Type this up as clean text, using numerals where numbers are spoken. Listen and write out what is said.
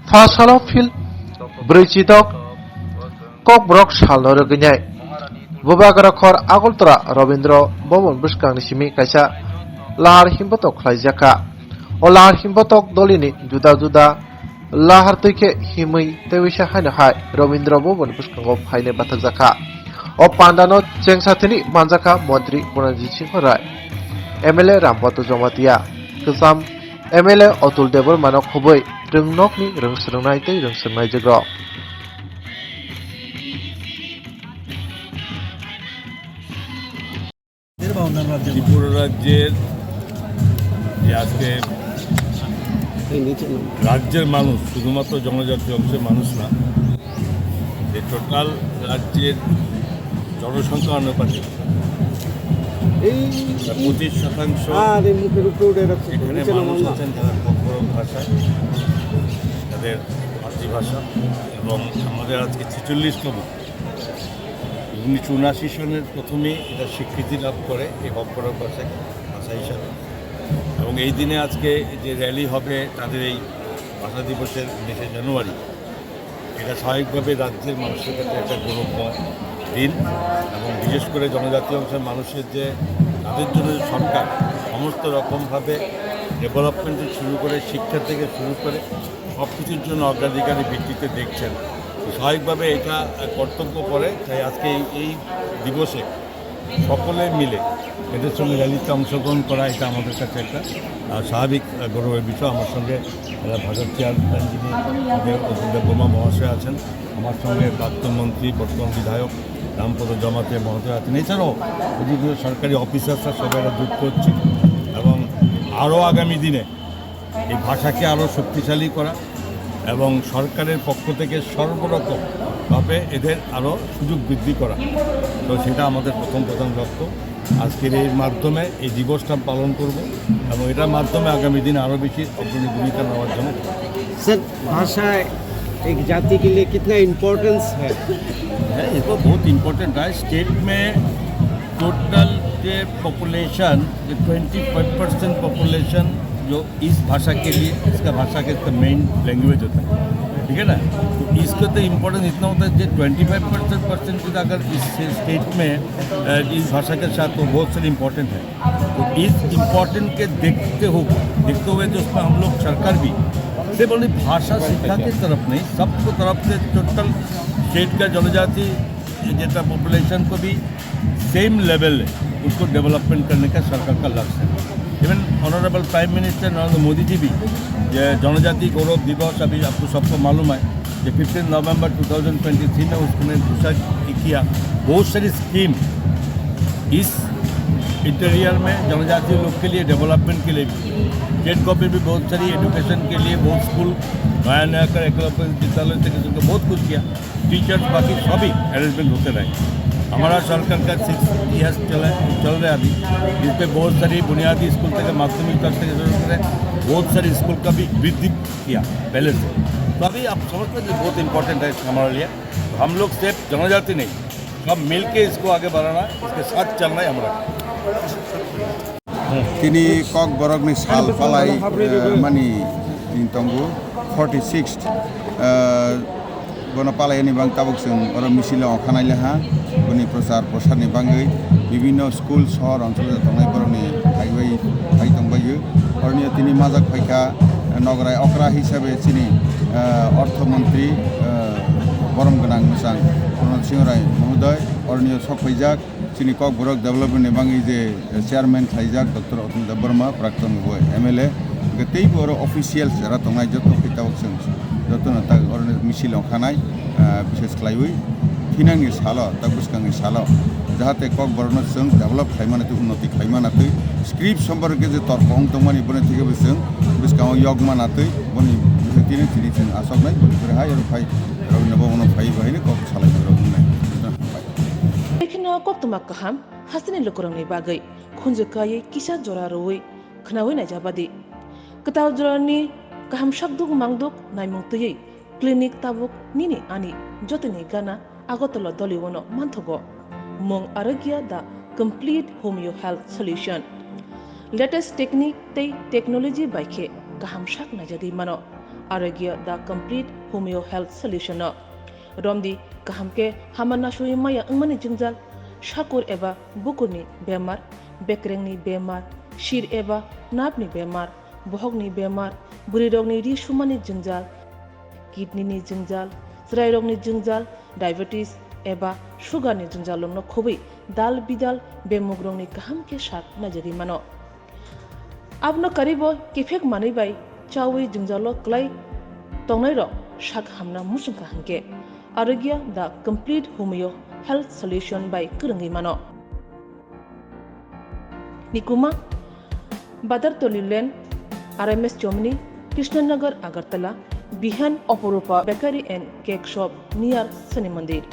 Fasalo fil Brichitok Kokborok salno roginyai Bubagara khor agoltra Robindro Bobon Buskang Simi Kaisa Lahar Himbotok Klaijaka O Lahar Himbotok Dolini Juda Juda Lahar Tuike Himui Tewisha Hanahai Robindro Bobon Buskango Haine Batakzaka O Pandano Chengsatini Manjaka Modri Bonaji Singhorai MLA Rampoto Jomatia Kusam MLA Otul Debor Manok Hubui Röngnokni Röngsröngnai Tei Röngsröngnai Jogrok Tripura রাজ্যের যে আজকে রাজ্যের মানুষ শুধুমাত্র জনজাতি অংশের মানুষ না, এই টোটাল রাজ্যের জনসংখ্যা অনুপাতে 25% এখানে মানুষ আছেন যারা কোকবরক ভাষায়, তাদের মাতৃভাষা, এবং আমাদের আজকে 46তম 1979 সনের প্রথমে এটা স্বীকৃতি লাভ করে এই কোকবরক ভাষা হিসাবে। এবং এই দিনে আজকে যে র্যালি হবে তাদের এই ভাষা দিবসের 19শে জানুয়ারি, এটা স্বাভাবিকভাবে রাজ্যের মানুষের কাছে একটা গৌরবময় দিন। এবং বিশেষ করে জনজাতি অংশের মানুষের যে তাদের জন্য সরকার সমস্ত রকমভাবে ডেভেলপমেন্ট থেকে শুরু করে শিক্ষা থেকে শুরু করে সব কিছুর জন্য অগ্রাধিকারের ভিত্তিতে দেখছেন, স্বাভাবিকভাবে এটা কর্তব্য করে। তাই আজকে এই দিবসে সকলে মিলে এদের সঙ্গে র্যালিতে অংশগ্রহণ করা, এটা আমাদের কাছে একটা স্বাভাবিক গৌরবের বিষয়। আমার সঙ্গে ভারত চেয়ারম্যান যিনি অতুল দেববর্মা মহাশয় আছেন, আমার সঙ্গে প্রাক্তন মন্ত্রী বর্তমান বিধায়ক রামপদ জমাতে মহাশয় আছেন, এছাড়াও বিভিন্ন সরকারি অফিসাররা সবাই যুক্ত হচ্ছে। এবং আরও আগামী দিনে এই ভাষাকে আরও শক্তিশালী করা এবং সরকারের পক্ষ থেকে সর্বরকমভাবে এদের আরও সুযোগ বৃদ্ধি করা, তো সেটা আমাদের প্রধান লক্ষ্য। আজকের এর মাধ্যমে এই দিবসটা পালন করব এবং এটার মাধ্যমে আগামী দিনে আরও বেশি অগ্রণী ভূমিকা নেওয়ার জন্য। सर भाषा एक जाति के लिए कितना इम्पोर्टेंस है? ये तो बहुत इम्पोर्टेंट है। स्टेट में टोटल के पॉपुलेशन 25% पॉपुलेशन जो इस भाषा के लिए, इसका भाषा का इसका मेन लैंग्वेज होता है, ठीक है ना। तो इसका तो इम्पोर्टेंस इतना होता है कि 25% अगर इस स्टेट में इस भाषा के साथ तो बहुत सारे इम्पोर्टेंट है। तो इस इम्पोर्टेंट के देखते हुए जो उसमें हम लोग सरकार भी से बोले भाषा शिक्षा की तरफ नहीं, सबको तरफ से टोटल स्टेट का जनजाति जैसा पॉपुलेशन को भी सेम लेवल है उसको डेवलपमेंट करने का सरकार का लक्ष्य है। Even honourable prime minister Narendra Modi ji भी जनजाति गौरव दिवस अभी आपको सबको मालूम है कि 15 नवंबर 2023 में उसने घोषणा किया। बहुत सारी स्कीम इस इंटीरियर में जनजाति लोग के लिए डेवलपमेंट के लिए भी, स्टेट गवर्नमेंट भी बहुत सारी एजुकेशन के लिए बहुत स्कूल नया कर एकलव्य विद्यालय से बहुत कुछ किया, टीचर्स बाकी सभी अरेंजमेंट होते रहे। हमारा सरकार का 6 इयर्स चल रहा है अभी, जिस पर बहुत सारी बुनियादी स्कूल तक माध्यमिक स्तर से शुरू करें, बहुत सारी स्कूल का भी वृद्धि किया पहले से। तो अभी आप समझते हैं बहुत इंपॉर्टेंट है हमारे लिए। हम लोग सिर्फ जनजाति नहीं, सब मिल के इसको आगे बढ़ाना, इसके साथ चलना है हमारा। তিনি ককবরকনি সাল পালাই মানি তঙ্গু 46 বন পালাইনি বাং তাবকসং অর মিছিলে অখানাই লেহা বনি প্রচার প্রসারনি বাঙ্গৈ বিভিন্ন স্কুল শহর অঞ্চলে থানাই বরনি হাই তংবাইयो অরনিয়া তিনি মাজাক ফাইকা নগরাই অকরা হিসাবে চিনি অর্থমন্ত্রী বরম গোনাং মোসাং প্রণব সিংহ রায় মহোদয় অরনিয়া সকফাইজাক চিনি ককবরক ডেভেলপমেন্ট বাঙ্গি যে চেয়ারম্যান খাইজাক ডক্টর অতুল দেববর্মা প্রাক্তন MLA গতেই বড় অফিসিয়ালস যারা তংনাই যত ফিতাবকসং যত তা অরনি মিছিল অখানাই বিশেষ খাইওই থিনাংনি সালো তা বুসকাংনি সালো যাহাতে ককবরক जों डेभेलप खाइमानातै उन्नति खाइमानातै स्क्रिप्ट सम्पर्के जे तर्फं तंमानि बने थिगे जों बिस्काव यगमानातै बनि बिथिनि थिनि जों आसबनाय बनिफोर हाय आरो फाइ रबिन्द्र भवन फाइ बाहायनो कक सालायफोराव बुंनाय बेखिनि कक्तमा काहाम हासिनि लोकरंनि बागै खुनजकायै किसा जरा रोयै खनावै नायजाबादि कताव जरानि काहाम शाकदुक मांगदुक नायमुंतयै क्लिनिक ताबुक निनि आनि जतनि गाना आगतल दलिवनो मानथगो Mong Aragya the complete homeo health solution. Latest technique tei technology by ke kaham shak na jadi mano Aragya the complete homeo health solution no. Romdi kahamke hamana shui maya angmani jingjal shakur eba bukurni bemar bekrengni bemar shir eba napni bemar bohogni bemar burirogni ri shumani jingjal kidney ni jingjal srairogni jingjal diabetes eba sugar ni jingjal no khobai dal bidal bemugrongni kahamke shak najari mano abno karibo kifek mani bai chawi jingjalo klai tongnai ro shak hamna musungka hanke Aragya the complete homeo health solution by Kurangi Mano. Nikuma Badar Tolilen RMS Germany, Krishnanagar Agartala, behind Oporupa Bakery and Cake Shop near Sani Mandir.